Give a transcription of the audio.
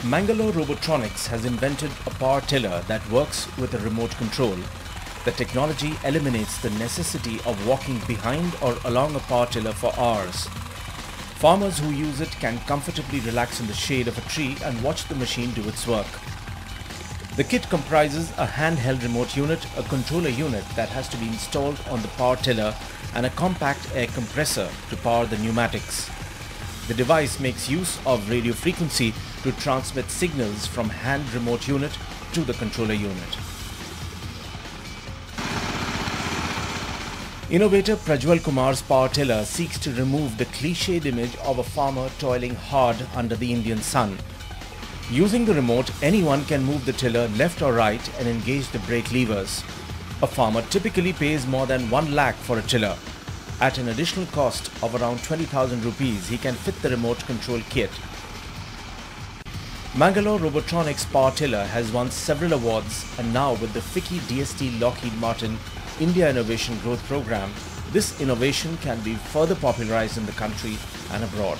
Mangalore Robotronics has invented a power tiller that works with a remote control. The technology eliminates the necessity of walking behind or along a power tiller for hours. Farmers who use it can comfortably relax in the shade of a tree and watch the machine do its work. The kit comprises a handheld remote unit, a controller unit that has to be installed on the power tiller, and a compact air compressor to power the pneumatics. The device makes use of radio frequency to transmit signals from hand remote unit to the controller unit. Innovator Prajwal Kumar's power tiller seeks to remove the cliched image of a farmer toiling hard under the Indian sun. Using the remote, anyone can move the tiller left or right and engage the brake levers. A farmer typically pays more than 1 lakh for a tiller. At an additional cost of around 20,000 rupees, he can fit the remote control kit. Mangalore Robotronics power tiller has won several awards, and now with the FICCI DST Lockheed Martin India Innovation Growth Program, this innovation can be further popularized in the country and abroad.